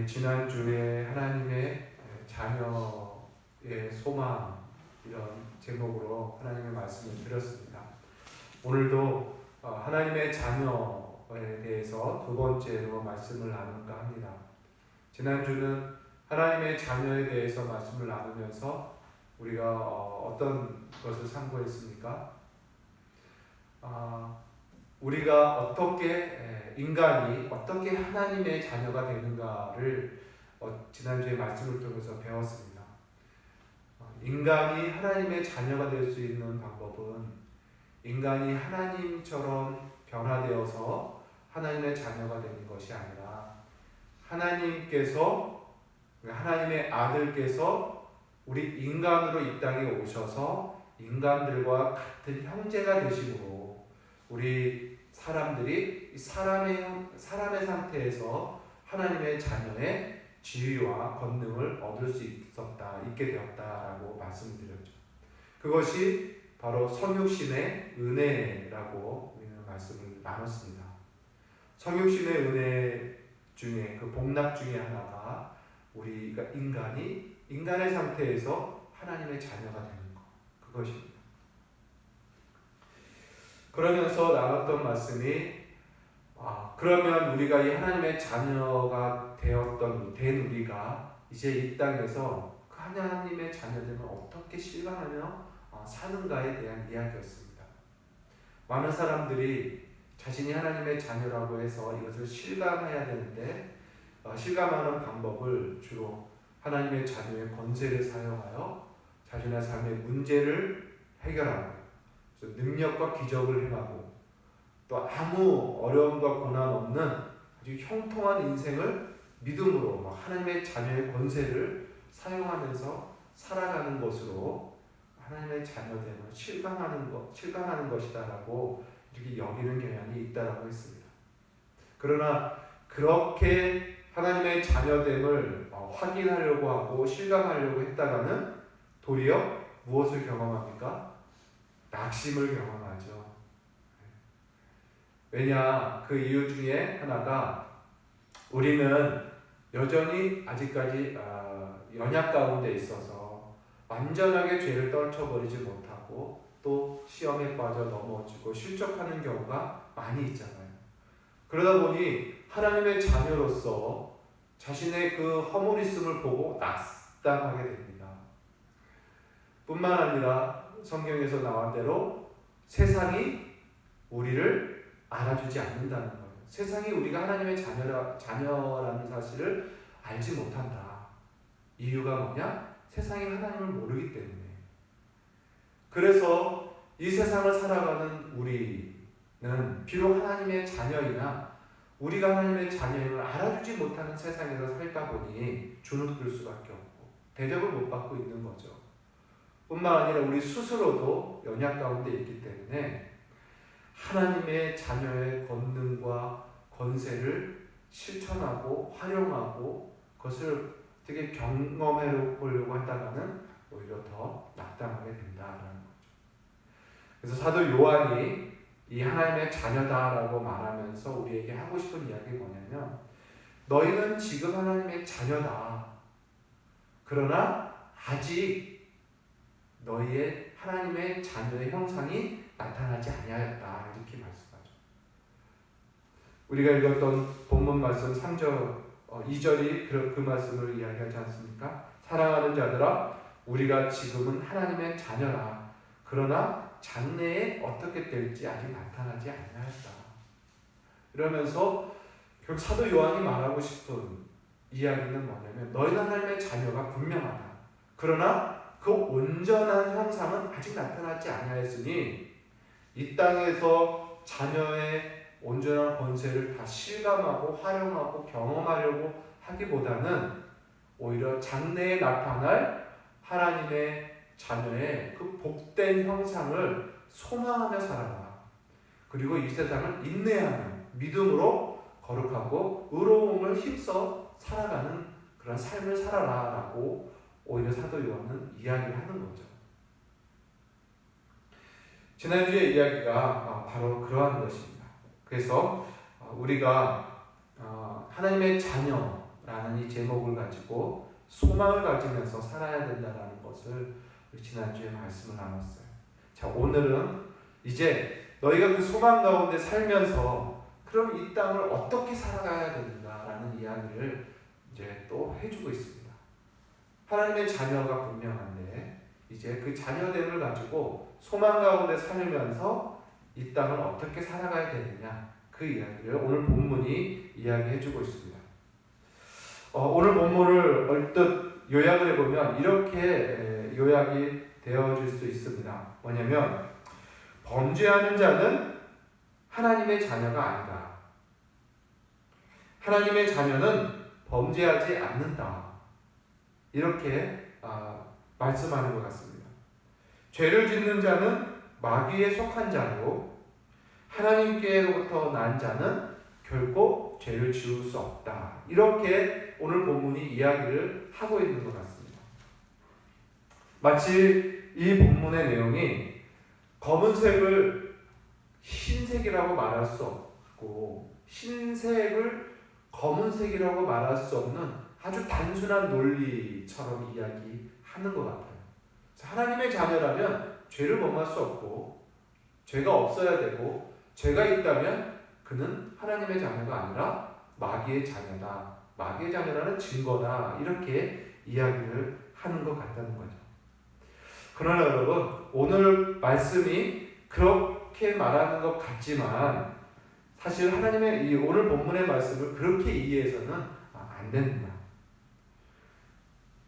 지난주에 하나님의 자녀의 소망 이런 제목으로 하나님의 말씀을 드렸습니다. 오늘도 하나님의 자녀에 대해서 두 번째로 말씀을 나눌까 합니다. 지난주는 하나님의 자녀에 대해서 말씀을 나누면서 우리가 어떤 것을 상고했습니까? 우리가 어떻게 인간이 어떻게 하나님의 자녀가 되는가를 지난주에 말씀을 통해서 배웠습니다. 인간이 하나님의 자녀가 될 수 있는 방법은 인간이 하나님처럼 변화되어서 하나님의 자녀가 되는 것이 아니라 하나님의 아들께서 우리 인간으로 이 땅에 오셔서 인간들과 같은 형제가 되심으로 우리 사람들이 사람의 상태에서 하나님의 자녀의 지위와 권능을 얻을 수 있게 되었다라고 말씀드렸죠. 그것이 바로 성육신의 은혜라고 우리는 말씀을 나눴습니다. 성육신의 은혜 중에 그 복락 중에 하나가 우리가 인간의 상태에서 하나님의 자녀가 되는 것, 그것입니다. 그러면서 나눴던 말씀이 그러면 우리가 이 하나님의 자녀가 된 우리가 이제 이 땅에서 그 하나님의 자녀들은 어떻게 실감하며 사는가에 대한 이야기였습니다. 많은 사람들이 자신이 하나님의 자녀라고 해서 이것을 실감해야 되는데 실감하는 방법을 주로 하나님의 자녀의 권세를 사용하여 자신의 삶의 문제를 해결하고 능력과 기적을 행하고 또 아무 어려움과 고난 없는 아주 형통한 인생을 믿음으로 하나님의 자녀의 권세를 사용하면서 살아가는 것으로 하나님의 자녀됨을 실감하는 것이다라고 이렇게 여기는 경향이 있다라고 했습니다. 그러나 그렇게 하나님의 자녀됨을 확인하려고 하고 실감하려고 했다가는 도리어 무엇을 경험합니까? 낙심을 경험하죠. 왜냐, 그 이유 중에 하나가 우리는 여전히 아직까지 연약 가운데 있어서 완전하게 죄를 떨쳐버리지 못하고 또 시험에 빠져 넘어지고 실족하는 경우가 많이 있잖아요. 그러다 보니 하나님의 자녀로서 자신의 그 허물있음을 보고 낙담하게 됩니다. 뿐만 아니라 성경에서 나온 대로 세상이 우리를 알아주지 않는다는 거예요. 세상이 우리가 하나님의 자녀라는 사실을 알지 못한다. 이유가 뭐냐? 세상이 하나님을 모르기 때문에. 그래서 이 세상을 살아가는 우리는 비록 하나님의 자녀이나 우리가 하나님의 자녀임을 알아주지 못하는 세상에서 살다 보니 주눅들 수밖에 없고 대접을 못 받고 있는 거죠. 뿐만 아니라 우리 스스로도 연약 가운데 있기 때문에 하나님의 자녀의 권능과 권세를 실천하고 활용하고 그것을 어떻게 경험해 보려고 하다가는 오히려 더 낙담하게 된다라는 거죠. 그래서 사도 요한이 이 하나님의 자녀다라고 말하면서 우리에게 하고 싶은 이야기가 뭐냐면 너희는 지금 하나님의 자녀다. 그러나 아직 너희의 하나님의 자녀의 형상이 나타나지 아니하였다. 이렇게 말씀하죠. 우리가 읽었던 본문 말씀 3절, 2절이 그 말씀을 이야기하지 않습니까? 사랑하는 자들아, 우리가 지금은 하나님의 자녀라. 그러나 장래에 어떻게 될지 아직 나타나지 아니하였다. 이러면서 결국 사도 요한이 말하고 싶은 이야기는 뭐냐면 너희는 하나님의 자녀가 분명하다. 그러나 그 온전한 형상은 아직 나타나지 아니하였으니 이 땅에서 자녀의 온전한 권세를 다 실감하고 활용하고 경험하려고 하기보다는 오히려 장래에 나타날 하나님의 자녀의 그 복된 형상을 소망하며 살아라. 그리고 이 세상을 인내하는 믿음으로 거룩하고 의로움을 힘써 살아가는 그런 삶을 살아라 라고 오히려 사도 요한은 이야기를 하는 거죠. 지난주의 이야기가 바로 그러한 것입니다. 그래서 우리가 하나님의 자녀 라는 이 제목을 가지고 소망을 가지면서 살아야 된다는 것을 지난주에 말씀을 나눴어요. 자, 오늘은 이제 너희가 그 소망 가운데 살면서 그럼 이 땅을 어떻게 살아가야 되는가라는 이야기를 이제 또 해주고 있습니다. 하나님의 자녀가 분명한데 이제 그 자녀됨을 가지고 소망 가운데 살면서 이 땅을 어떻게 살아가야 되느냐, 그 이야기를 오늘 본문이 이야기해주고 있습니다. 오늘 본문을 얼뜻 요약을 해보면 이렇게 요약이 되어질 수 있습니다. 뭐냐면 범죄하는 자는 하나님의 자녀가 아니다. 하나님의 자녀는 범죄하지 않는다. 이렇게 말씀하는 것 같습니다. 죄를 짓는 자는 마귀에 속한 자로 하나님께로부터 난 자는 결코 죄를 지을 수 없다. 이렇게 오늘 본문이 이야기를 하고 있는 것 같습니다. 마치 이 본문의 내용이 검은색을 흰색이라고 말할 수 없고 흰색을 검은색이라고 말할 수 없는 아주 단순한 논리처럼 이야기하는 것 같아요. 하나님의 자녀라면 죄를 범할 수 없고 죄가 없어야 되고 죄가 있다면 그는 하나님의 자녀가 아니라 마귀의 자녀다. 마귀의 자녀라는 증거다. 이렇게 이야기를 하는 것 같다는 거죠. 그러나 여러분, 오늘 말씀이 그렇게 말하는 것 같지만 사실 하나님의 이 오늘 본문의 말씀을 그렇게 이해해서는 안 됩니다.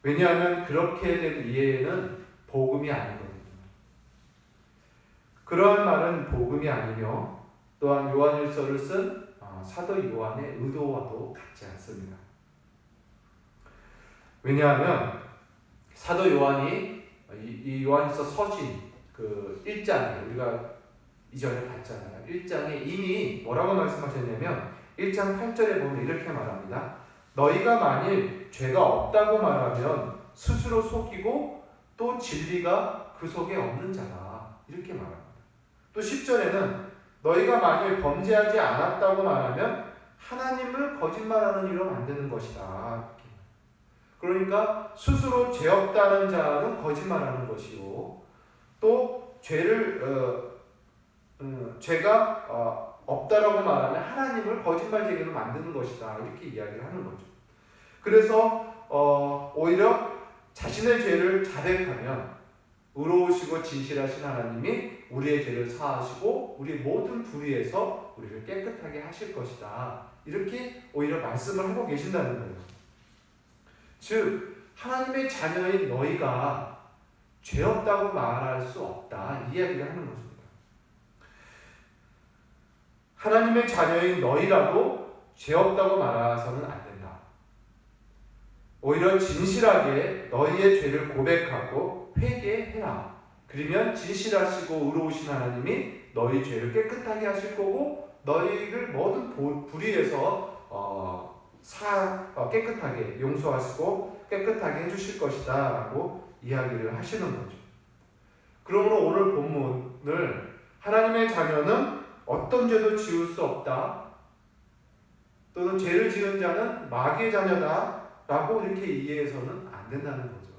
왜냐하면 그렇게 된 이해는 복음이 아니거든요. 그러한 말은 복음이 아니며 또한 요한일서를 쓴 사도 요한의 의도와도 같지 않습니다. 왜냐하면 사도 요한이 이 요한일서 서신 그 1장에 우리가 이전에 봤잖아요. 1장에 이미 뭐라고 말씀하셨냐면 1장 8절에 보면 이렇게 말합니다. 너희가 만일 죄가 없다고 말하면 스스로 속이고 또 진리가 그 속에 없는 자라. 이렇게 말합니다. 또 10절에는 너희가 만일 범죄하지 않았다고 말하면 하나님을 거짓말하는 이로 만드는 것이다. 그러니까 스스로 죄 없다는 자는 거짓말하는 것이고 또 죄가 없다라고 말하면 하나님을 거짓말쟁이로 만드는 것이다. 이렇게 이야기를 하는 거죠. 그래서 오히려 자신의 죄를 자백하면 의로우시고 진실하신 하나님이 우리의 죄를 사하시고 우리 모든 불의에서 우리를 깨끗하게 하실 것이다. 이렇게 오히려 말씀을 하고 계신다는 거예요. 즉 하나님의 자녀인 너희가 죄 없다고 말할 수 없다. 이 이야기를 하는 것입니다. 하나님의 자녀인 너희라도 죄 없다고 말해서는 안 된다. 오히려 진실하게 너희의 죄를 고백하고 회개해라. 그러면 진실하시고 의로우신 하나님이 너희 죄를 깨끗하게 하실 거고 너희를 모든 불의에서 깨끗하게 용서하시고 깨끗하게 해주실 것이다 라고 이야기를 하시는 거죠. 그러므로 오늘 본문을 하나님의 자녀는 어떤 죄도 지을 수 없다. 또는 죄를 지은 자는 마귀의 자녀다 라고 이렇게 이해해서는 안 된다는 거죠.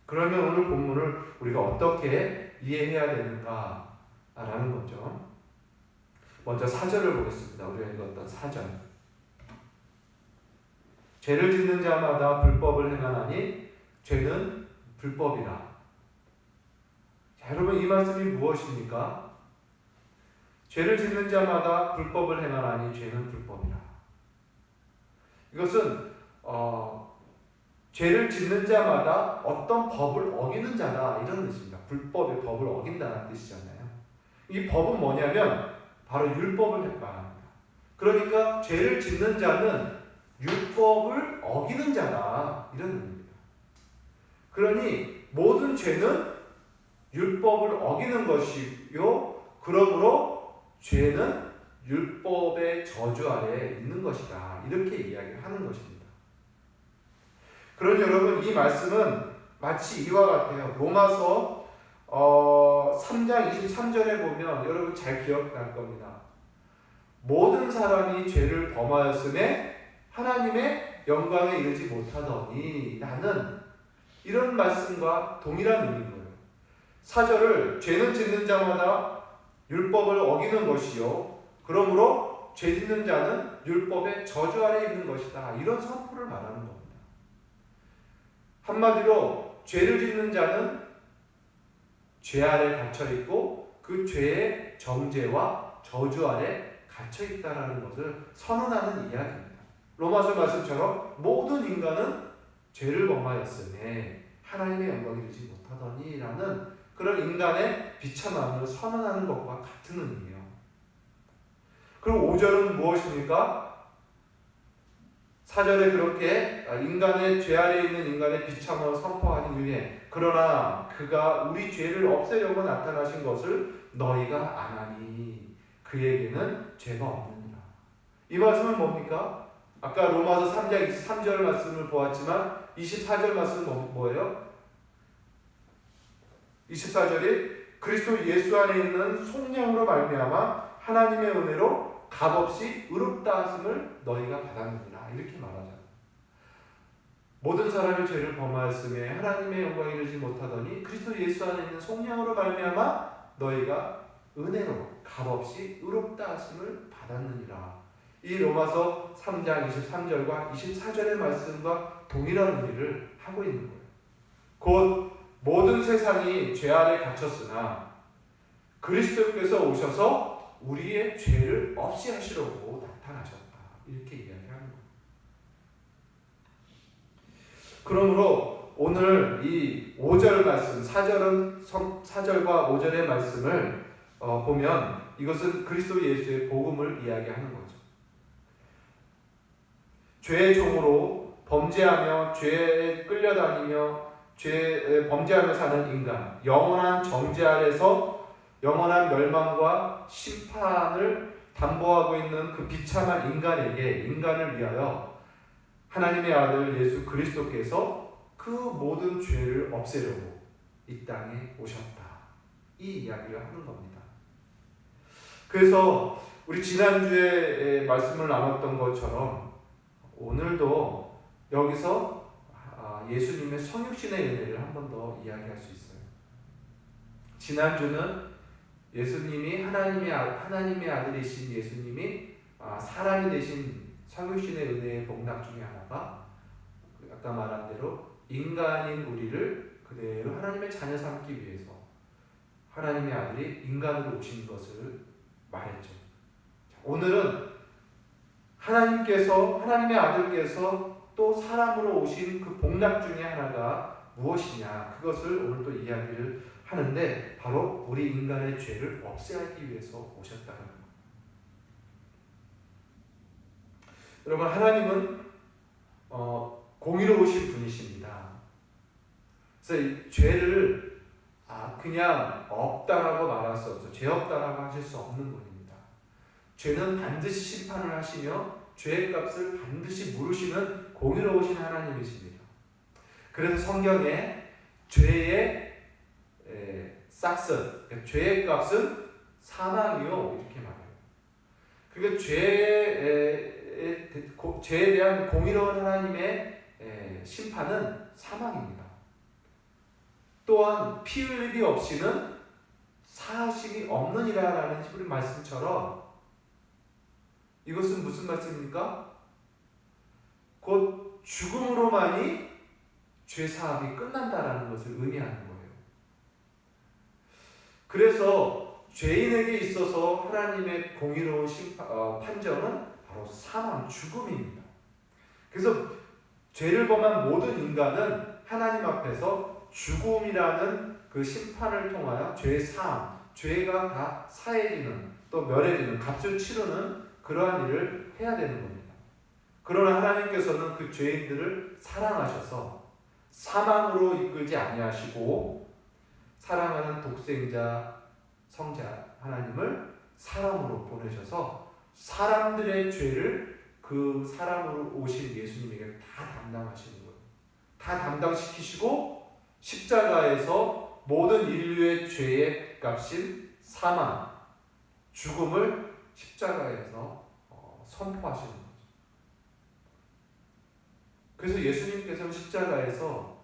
그러면 오늘 본문을 우리가 어떻게 이해해야 되는가 라는 거죠. 먼저 4절을 보겠습니다. 우리가 읽었던 4절. 죄를 짓는 자마다 불법을 행하나니 죄는 불법이라. 자, 여러분 이 말씀이 무엇입니까? 죄를 짓는 자마다 불법을 행하나니 죄는 불법이라. 이것은 죄를 짓는 자마다 어떤 법을 어기는 자다 이런 뜻입니다. 불법의 법을 어긴다는 뜻이잖아요. 이 법은 뭐냐면 바로 율법을 말합니다. 그러니까 죄를 짓는 자는 율법을 어기는 자다 이런 의미입니다. 그러니 모든 죄는 율법을 어기는 것이요 그러므로 죄는 율법의 저주 아래에 있는 것이다 이렇게 이야기를 하는 것입니다. 그러니 여러분 이 말씀은 마치 이와 같아요. 로마서 3장 23절에 보면 여러분 잘 기억날 겁니다. 모든 사람이 죄를 범하였음에 하나님의 영광에 이르지 못하더니 라는 이런 말씀과 동일한 의미인 거예요. 4절을 죄는 짓는 자마다 율법을 어기는 것이요 그러므로 죄 짓는 자는 율법의 저주 아래 있는 것이다. 이런 선포를 말하는 겁니다. 한마디로 죄를 짓는 자는 죄 아래 갇혀 있고 그 죄의 정죄와 저주 아래 갇혀 있다라는 것을 선언하는 이야기입니다. 로마서 말씀처럼 모든 인간은 죄를 범하였으니 하나님의 영광에 이르지 못하더니라는 그런 인간의 비참함을 선언하는 것과 같은 의미예요. 그리고 5절은 무엇입니까? 4절에 그렇게 인간의 죄 아래에 있는 인간의 비참함을 선포하기 위해 그러나 그가 우리 죄를 없애려고 나타나신 것을 너희가 아나니 그에게는 죄가 없느니라. 이 말씀은 뭡니까? 아까 로마서 3장 23절 말씀을 보았지만 24절 말씀은 뭐예요? 24절이 그리스도 예수 안에 있는 속량으로 말미암아 하나님의 은혜로 값없이 의롭다 하심을 너희가 받았느니라. 이렇게 말하잖아요. 모든 사람이 죄를 범하였음에 하나님의 영광에 이르지 못하더니 그리스도 예수 안에 있는 속량으로 말미암아 너희가 은혜로 값없이 의롭다 하심을 받았느니라. 이 로마서 3장 23절과 24절의 말씀과 동일한 의미를 하고 있는 거예요. 곧 모든 세상이 죄 아래 갇혔으나 그리스도께서 오셔서 우리의 죄를 없이 하시려고 나타나셨다. 이렇게 이야기하는 거예요. 그러므로 오늘 이 5절 말씀, 4절과 5절의 말씀을 보면 이것은 그리스도 예수의 복음을 이야기하는 거죠. 죄의 종으로 범죄하며 죄에 끌려다니며 범죄하며 사는 인간, 영원한 정죄 아래서 영원한 멸망과 심판을 담보하고 있는 그 비참한 인간을 위하여 하나님의 아들 예수 그리스도께서 그 모든 죄를 없애려고 이 땅에 오셨다. 이 이야기를 하는 겁니다. 그래서 우리 지난주에 말씀을 나눴던 것처럼 오늘도 여기서 예수님의 성육신의 은혜를 한 번 더 이야기할 수 있어요. 지난주는 예수님이 하나님의 아들이신 예수님이 사람이 되신 성육신의 은혜의 복락 중에 하나가 아까 말한 대로 인간인 우리를 그대로 하나님의 자녀 삼기 위해서 하나님의 아들이 인간으로 오신 것을 말했죠. 오늘은 하나님의 아들께서 또 사람으로 오신 그 복락 중에 하나가 무엇이냐, 그것을 오늘 또 이야기를 하는데 바로 우리 인간의 죄를 없애기 위해서 오셨다는 겁니다. 여러분, 하나님은 공의로우신 분이십니다. 그래서 이 죄를 그냥 없다라고 말할 수 없죠. 죄 없다라고 하실 수 없는 분입니다. 죄는 반드시 심판을 하시며 죄의 값을 반드시 물으시는 공의로우신 하나님이십니다. 그래서 성경에 죄의 싹슨, 죄의 값은 사망이요 이렇게 말해요. 그러니까 죄에 대한 공의로운 하나님의 심판은 사망입니다. 또한 피 흘림이 없이는 사하심이 없느니라라는 히브리 말씀처럼 이것은 무슨 말씀입니까? 곧 죽음으로만이 죄 사함이 끝난다라는 것을 의미하는 거예요. 그래서 죄인에게 있어서 하나님의 공의로운 판정은 바로 사망, 죽음입니다. 그래서 죄를 범한 모든 인간은 하나님 앞에서 죽음이라는 그 심판을 통하여 죄의 사함, 죄가 다 사해지는 또 멸해지는 값을 치르는 그러한 일을 해야 되는 겁니다. 그러나 하나님께서는 그 죄인들을 사랑하셔서 사망으로 이끌지 아니하시고 사랑하는 독생자 성자 하나님을 사람으로 보내셔서 사람들의 죄를 그 사람으로 오신 예수님에게 다 담당하시는 거예요. 다 담당시키시고 십자가에서 모든 인류의 죄의 값인 사망, 죽음을 십자가에서 선포하시는 거죠. 그래서 예수님께서는 십자가에서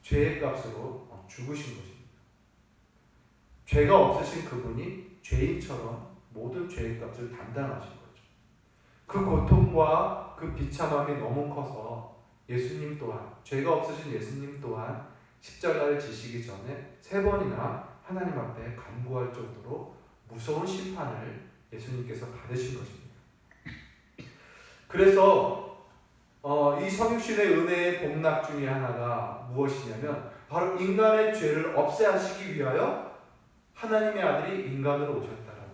죄의 값으로 죽으신 것입니다. 죄가 없으신 그분이 죄인처럼 모든 죄의 값을 담당하신 거죠. 그 고통과 그 비참함이 너무 커서 예수님 또한, 죄가 없으신 예수님 또한 십자가를 지시기 전에 3번이나 하나님 앞에 간구할 정도로 무서운 심판을 예수님께서 받으신 것입니다. 그래서 이 성육신의 은혜의 복락 중에 하나가 무엇이냐면 바로 인간의 죄를 없애하시기 위하여 하나님의 아들이 인간으로 오셨다라는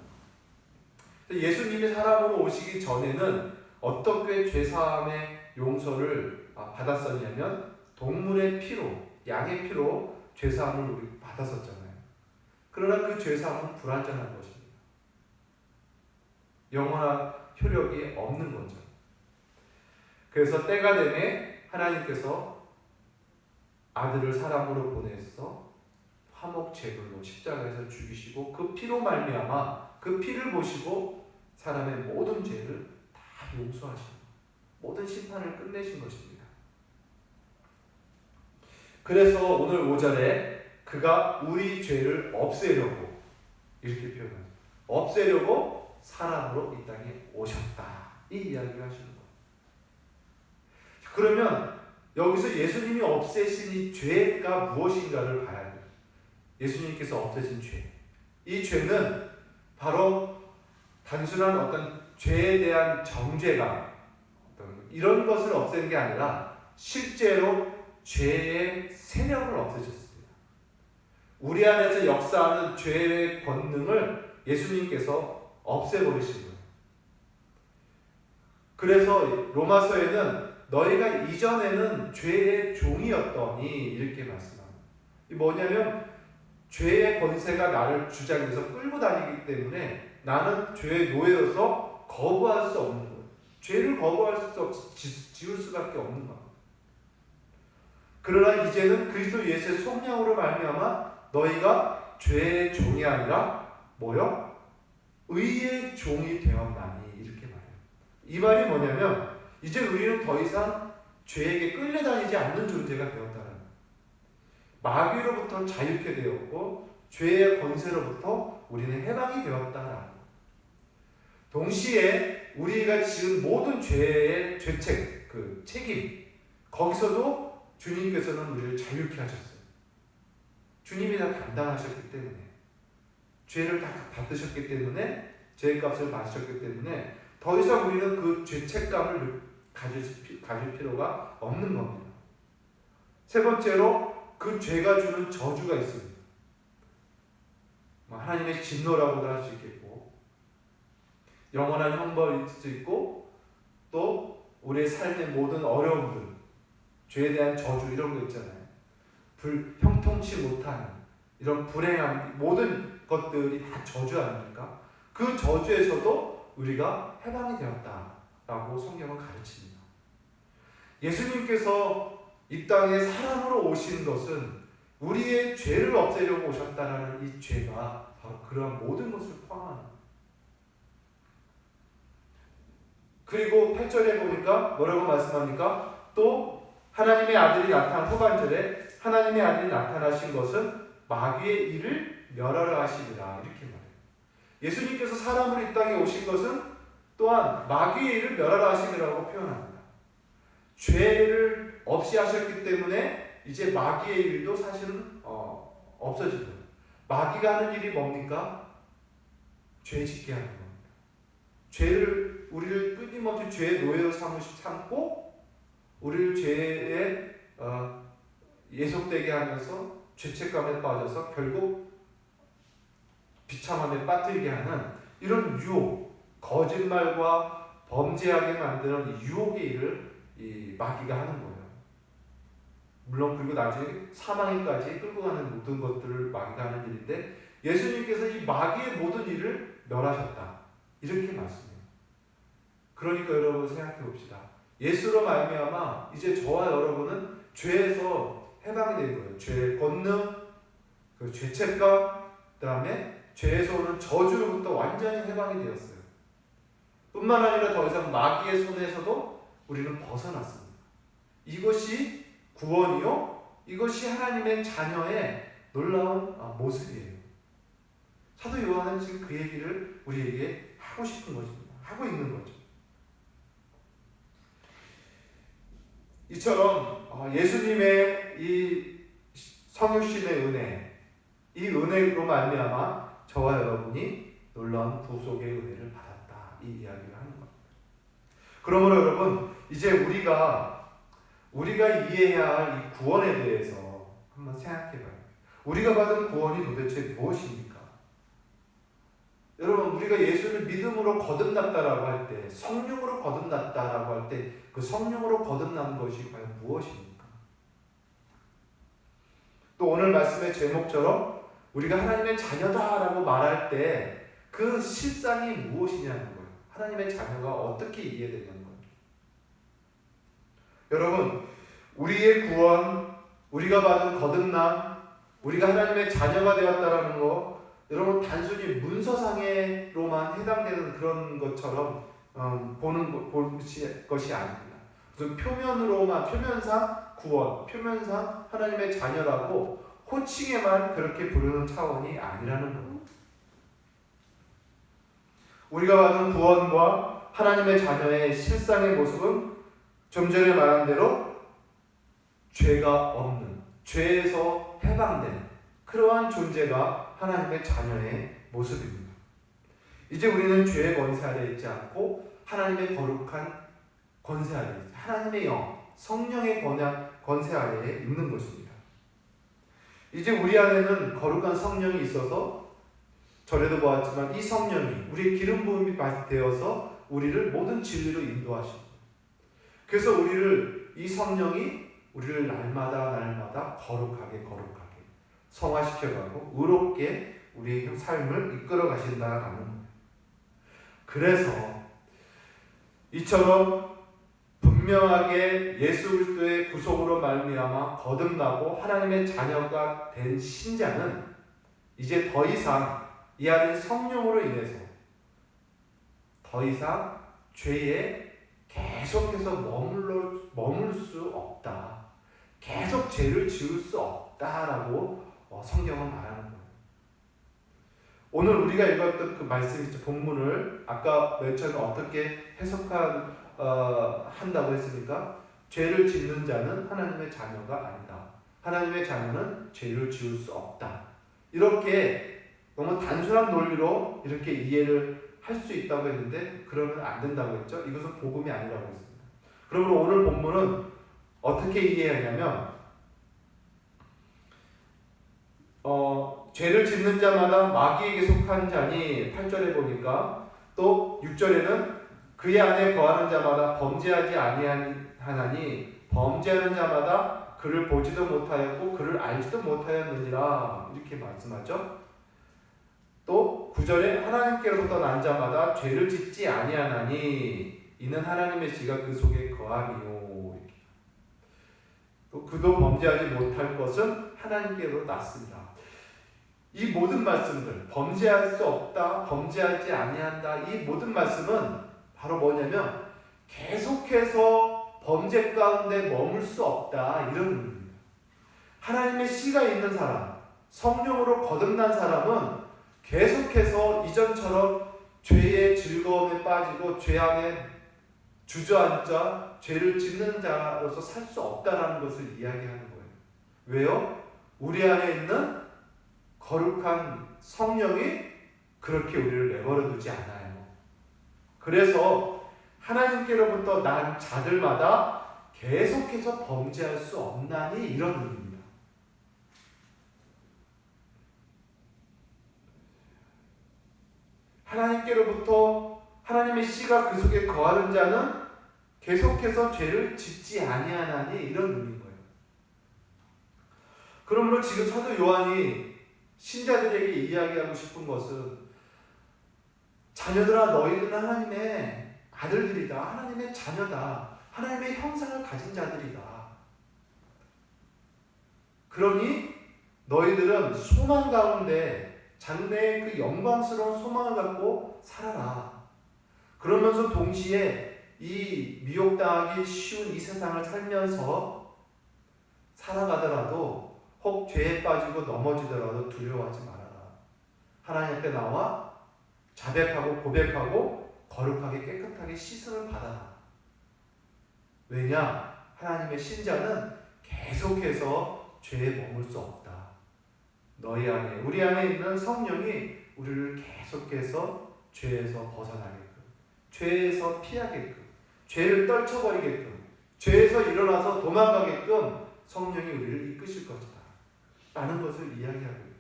것. 예수님이 사람으로 오시기 전에는 어떻게 죄사함의 용서를 받았었냐면 동물의 피로, 양의 피로 죄사함을 우리 받았었잖아요. 그러나 그 죄사함은 불완전한 것입니다. 영원한 효력이 없는 거죠. 그래서 때가 되매 하나님께서 아들을 사람으로 보내서 화목 제물로 십자가에서 죽이시고 그 피로 말미암아 그 피를 보시고 사람의 모든 죄를 다 용서하시고 모든 심판을 끝내신 것입니다. 그래서 오늘 5절에 그가 우리 죄를 없애려고 이렇게 표현합니다. 없애려고 사람으로 이 땅에 오셨다. 이 이야기를 하시는 거예요. 그러면 여기서 예수님이 없애신 이 죄가 무엇인가를 봐야 돼요. 예수님께서 없애신 죄. 이 죄는 바로 단순한 어떤 죄에 대한 정죄감, 이런 것을 없앤 게 아니라 실제로 죄의 세력을 없애셨습니다. 우리 안에서 역사하는 죄의 권능을 예수님께서 없애버리신 거예요. 그래서 로마서에는 너희가 이전에는 죄의 종이었더니 이렇게 말씀합니다. 이 뭐냐면 죄의 권세가 나를 주장해서 끌고 다니기 때문에 나는 죄의 노예여서 거부할 수 없는 거예요. 죄를 거부할 수 없이 지울 수밖에 없는 겁니다. 그러나 이제는 그리스도 예수의 속량으로 말미암아 너희가 죄의 종이 아니라 뭐요? 의의 종이 되었나니 이렇게 말해요. 이 말이 뭐냐면 이제 우리는 더 이상 죄에게 끌려다니지 않는 존재가 되었다는 거예요. 마귀로부터 자유케 되었고 죄의 권세로부터 우리는 해방이 되었다는 거예요. 동시에 우리가 지은 모든 죄의 죄책, 그 책임, 거기서도 주님께서는 우리를 자유케 하셨어요. 주님이 다 담당하셨기 때문에, 죄를 다 받으셨기 때문에, 죄값을 받으셨기 때문에 더 이상 우리는 그 죄책감을 가질 필요가 없는 겁니다. 세 번째로 그 죄가 주는 저주가 있습니다. 하나님의 진노라고도 할 수 있겠고 영원한 형벌일 수도 있고 또 우리의 삶의 모든 어려움들, 죄에 대한 저주 이런 거 있잖아요. 형통치 못하는 이런 불행한 모든 것들이 다 저주 아닙니까? 그 저주에서도 우리가 해방이 되었다라고 성경은 가르칩니다. 예수님께서 이 땅에 사람으로 오신 것은 우리의 죄를 없애려고 오셨다라는 이 죄가 바로 그러한 모든 것을 포함합니다. 그리고 8절에 보니까 뭐라고 말씀합니까? 또 하나님의 아들이 나타난 후반절에 하나님의 아들이 나타나신 것은 마귀의 일을 멸하려 하시리라 이렇게 말해요. 예수님께서 사람으로 이 땅에 오신 것은 또한 마귀의 일을 멸하려 하시리라고 표현합니다. 죄를 없이 하셨기 때문에 이제 마귀의 일도 사실은 없어진 거예요. 마귀가 하는 일이 뭡니까? 죄 짓게 하는 겁니다. 우리를 끊임없이 죄의 노예로 삼고 우리를 죄에 예속되게 하면서 죄책감에 빠져서 결국 비참함에 빠뜨리게 하는 이런 유혹, 거짓말과 범죄하게 만드는 유혹의 일을 이 마귀가 하는 거예요. 물론 그리고 나중에 사망에까지 끌고 가는 모든 것들을 마귀가 하는 일인데 예수님께서 이 마귀의 모든 일을 멸하셨다 이렇게 말씀해요. 그러니까 여러분 생각해 봅시다. 예수로 말미암아 이제 저와 여러분은 죄에서 해방이 된 거예요. 죄의 권능, 그 죄책감, 그 다음에 죄에서 오는 저주로부터 완전히 해방이 되었어요. 뿐만 아니라 더 이상 마귀의 손에서도 우리는 벗어났습니다. 이것이 구원이요? 이것이 하나님의 자녀의 놀라운 모습이에요. 사도 요한은 지금 그 얘기를 우리에게 하고 싶은 것입니다. 하고 있는 거죠. 이처럼 예수님의 이 성육신의 은혜, 이 은혜로 말미암아 저와 여러분이 놀라운 구속의 은혜를 받았다, 이 이야기를 하는 겁니다. 그러므로 여러분, 이제 우리가 이해해야 할 이 구원에 대해서 한번 생각해봐요. 우리가 받은 구원이 도대체 무엇입니까? 여러분, 우리가 예수를 믿음으로 거듭났다라고 할 때, 성령으로 거듭났다라고 할 때, 그 성령으로 거듭난 것이 과연 무엇입니까? 또 오늘 말씀의 제목처럼 우리가 하나님의 자녀다라고 말할 때 그 실상이 무엇이냐는 거예요. 하나님의 자녀가 어떻게 이해되냐는 거예요. 여러분, 우리의 구원, 우리가 받은 거듭남, 우리가 하나님의 자녀가 되었다라는 거, 여러분 단순히 문서상으로만 해당되는 그런 것처럼 보는 것이 아닙니다. 그래서 표면상 구원, 표면상 하나님의 자녀라고 호칭에만 그렇게 부르는 차원이 아니라는 겁니다. 우리가 받은 구원과 하나님의 자녀의 실상의 모습은 좀 전에 말한 대로 죄가 없는, 죄에서 해방된 그러한 존재가 하나님의 자녀의 모습입니다. 이제 우리는 죄의 권세 아래 있지 않고 하나님의 거룩한 권세 아래, 하나님의 영, 성령의 권세 아래에 있는 것입니다. 이제 우리 안에는 거룩한 성령이 있어서 전에도 보았지만 이 성령이 우리의 기름 부음이 되어서 우리를 모든 진리로 인도하십니다. 그래서 이 성령이 우리를 날마다 거룩하게 성화시켜가고 의롭게 우리의 삶을 이끌어 가신다라는 거예요. 그래서 이처럼 분명하게 예수 그리스도의 구속으로 말미암아 거듭나고 하나님의 자녀가 된 신자는 이제 더 이상 이 안에 성령으로 인해서 더 이상 죄에 계속해서 머물 수 없다. 계속 죄를 지을 수 없다라고 성경은 말하는 거예요. 오늘 우리가 읽었던 그 말씀이죠. 본문을 아까 맨 처음에 어떻게 한다고 했습니까? 죄를 짓는 자는 하나님의 자녀가 아니다. 하나님의 자녀는 죄를 지을 수 없다. 이렇게 너무 단순한 논리로 이렇게 이해를 할 수 있다고 했는데 그러면 안 된다고 했죠. 이것은 복음이 아니라고 했습니다. 그러므로 오늘 본문은 어떻게 이해하냐면 죄를 짓는 자마다 마귀에게 속한 자니 8절에 보니까 또 6절에는 그의 안에 거하는 자마다 범죄하지 아니하나니 범죄하는 자마다 그를 보지도 못하였고 그를 알지도 못하였느니라 이렇게 말씀하죠. 또 9절에 하나님께로부터 난 자마다 죄를 짓지 아니하나니 이는 하나님의 씨가 그 속에 거함이요. 또 그도 범죄하지 못할 것은 하나님께로 났습니다. 이 모든 말씀들, 범죄할 수 없다, 범죄하지 아니한다, 이 모든 말씀은 바로 뭐냐면 계속해서 범죄 가운데 머물 수 없다, 이런 의미입니다. 하나님의 씨가 있는 사람, 성령으로 거듭난 사람은 계속해서 이전처럼 죄의 즐거움에 빠지고 죄 안에 주저앉아 죄를 짓는 자로서 살 수 없다라는 것을 이야기하는 거예요. 왜요? 우리 안에 있는 거룩한 성령이 그렇게 우리를 내버려 두지 않아요. 그래서 하나님께로부터 난 자들마다 계속해서 범죄할 수 없나니 이런 의미입니다. 하나님께로부터 하나님의 씨가 그 속에 거하는 자는 계속해서 죄를 짓지 아니하나니 이런 의미인 거예요. 그러므로 지금 사도 요한이 신자들에게 이야기하고 싶은 것은 자녀들아 너희들은 하나님의 아들들이다. 하나님의 자녀다. 하나님의 형상을 가진 자들이다. 그러니 너희들은 소망 가운데 장래의 그 영광스러운 소망을 갖고 살아라. 그러면서 동시에 이 미혹당하기 쉬운 이 세상을 살면서 살아가더라도 혹 죄에 빠지고 넘어지더라도 두려워하지 말아라. 하나님 앞에 나와 자백하고 고백하고 거룩하게 깨끗하게 씻음을 받아라. 왜냐? 하나님의 신자는 계속해서 죄에 머물 수 없다. 너희 안에, 우리 안에 있는 성령이 우리를 계속해서 죄에서 벗어나게끔, 죄에서 피하게끔, 죄를 떨쳐버리게끔, 죄에서 일어나서 도망가게끔 성령이 우리를 이끄실 것이다 라는 것을 이야기하고요.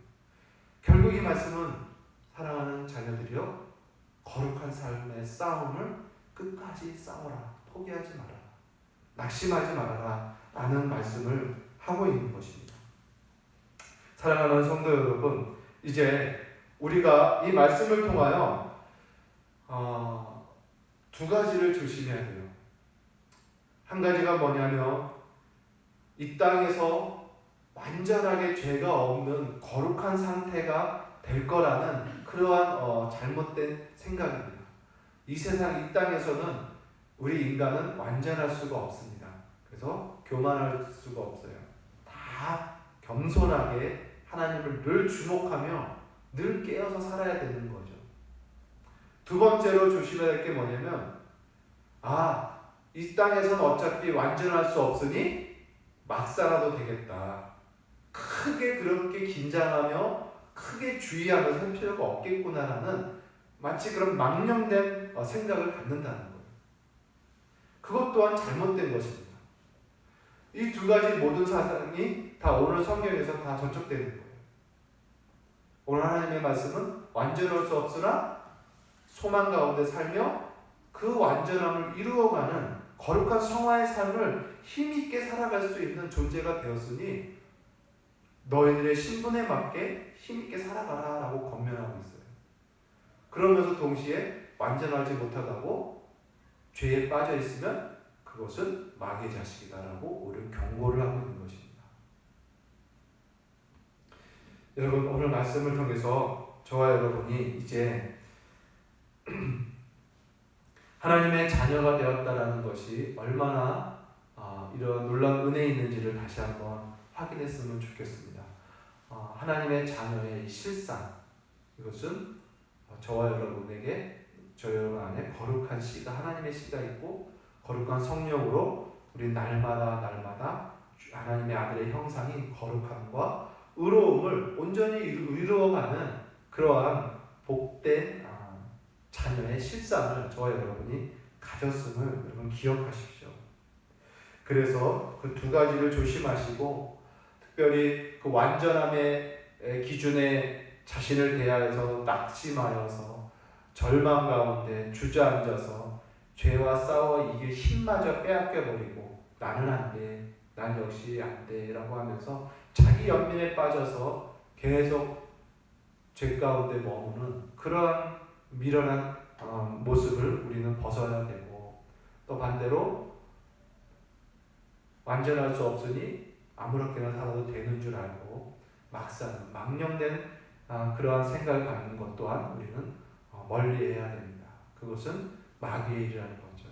결국 이 말씀은 사랑하는 자녀들이여 거룩한 삶의 싸움을 끝까지 싸워라. 포기하지 말아라. 낙심하지 말아라 라는 말씀을 하고 있는 것입니다. 사랑하는 성도 여러분, 이제 우리가 이 말씀을 통하여 두 가지를 조심해야 돼요. 한 가지가 뭐냐면 이 땅에서 완전하게 죄가 없는 거룩한 상태가 될 거라는 그러한 잘못된 생각입니다. 이 세상, 이 땅에서는 우리 인간은 완전할 수가 없습니다. 그래서 교만할 수가 없어요. 다 겸손하게 하나님을 늘 주목하며 늘 깨어서 살아야 되는 거죠. 두 번째로 조심해야 될 게 뭐냐면 이 땅에서는 어차피 완전할 수 없으니 막 살아도 되겠다. 크게 그렇게 긴장하며 크게 주의하며 살 필요가 없겠구나라는 마치 그런 망령된 생각을 갖는다는 거예요. 그것 또한 잘못된 것입니다. 이 두 가지 모든 사상이 다 오늘 성경에서 다 저촉되는 거예요. 오늘 하나님의 말씀은 완전할 수 없으나 소망 가운데 살며 그 완전함을 이루어가는 거룩한 성화의 삶을 힘있게 살아갈 수 있는 존재가 되었으니 너희들의 신분에 맞게 힘있게 살아가라 라고 권면하고 있어요. 그러면서 동시에 완전하지 못하다고 죄에 빠져 있으면 그것은 마귀의 자식이다라고 오히려 경고를 하고 있는 것입니다. 여러분, 오늘 말씀을 통해서 저와 여러분이 이제 하나님의 자녀가 되었다라는 것이 얼마나 이런 놀라운 은혜에 있는지를 다시 한번 확인했으면 좋겠습니다. 하나님의 자녀의 실상, 이것은 저와 여러분에게, 저 여러분 안에 거룩한 씨가, 하나님의 씨가 있고 거룩한 성령으로 우리 날마다 하나님의 아들의 형상인 거룩함과 의로움을 온전히 이루어가는 그러한 복된 자녀의 실상을 저와 여러분이 가졌음을 여러분 기억하십시오. 그래서 그 두 가지를 조심하시고 특별히 그 완전함의 기준에 자신을 대하여서 낙심하여서 절망 가운데 주저앉아서 죄와 싸워 이길 힘마저 빼앗겨버리고 나는 안 돼, 난 역시 안 돼 라고 하면서 자기 연민에 빠져서 계속 죄 가운데 머무는 그러한 미련한 모습을 우리는 벗어야 되고, 또 반대로 완전할 수 없으니 아무렇게나 살아도 되는 줄 알고 막 사는 망령된 그러한 생각을 갖는 것 또한 우리는 멀리해야 됩니다. 그것은 마귀의 일이라는 거죠.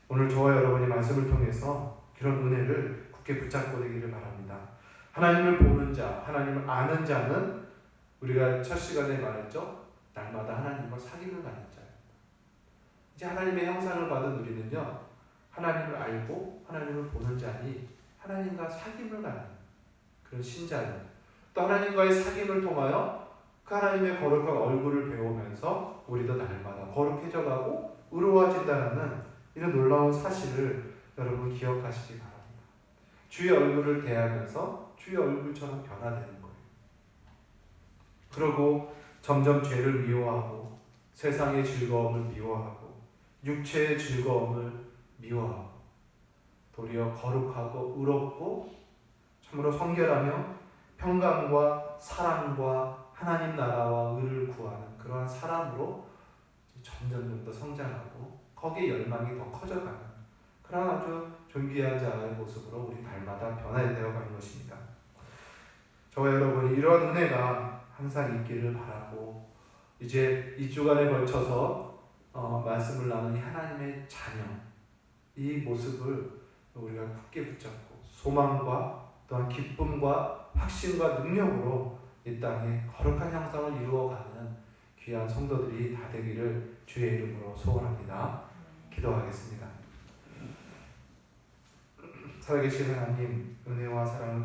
오늘 저와 여러분이 말씀을 통해서 그런 은혜를 굳게 붙잡고 되기를 바랍니다. 하나님을 보는 자, 하나님을 아는 자는 우리가 첫 시간에 말했죠. 날마다 하나님과 사귐을 갖는 자예요. 이제 하나님의 형상을 받은 우리는요, 하나님을 알고 하나님을 보는 자니 하나님과 사귐을 갖는 그런 신자예요. 또 하나님과의 사귐을 통하여 그 하나님의 거룩한 얼굴을 배우면서 우리도 날마다 거룩해져가고 의로워진다는 이런 놀라운 사실을 여러분 기억하시기 바랍니다. 주의 얼굴을 대하면서 주의 얼굴처럼 변화되는 거예요. 그리고 점점 죄를 미워하고 세상의 즐거움을 미워하고 육체의 즐거움을 미워하고 도리어 거룩하고 의롭고 참으로 성결하며 평강과 사랑과 하나님 나라와 의를 구하는 그러한 사람으로 점점 더 성장하고 거기에 열망이 더 커져가는 그런 아주 존귀한 자의 모습으로 우리 날마다 변화되어 가는 것입니다. 저와 여러분이 이러한 은혜가 항상 있기를 바라고, 이제 2주간에 걸쳐서 말씀을 나누니 하나님의 자녀, 이 모습을 우리가 굳게 붙잡고 소망과 또한 기쁨과 확신과 능력으로 이 땅에 거룩한 형상을 이루어가는 귀한 성도들이 다 되기를 주의 이름으로 소원합니다. 기도하겠습니다. 살아계신 하나님, 은혜와 사랑을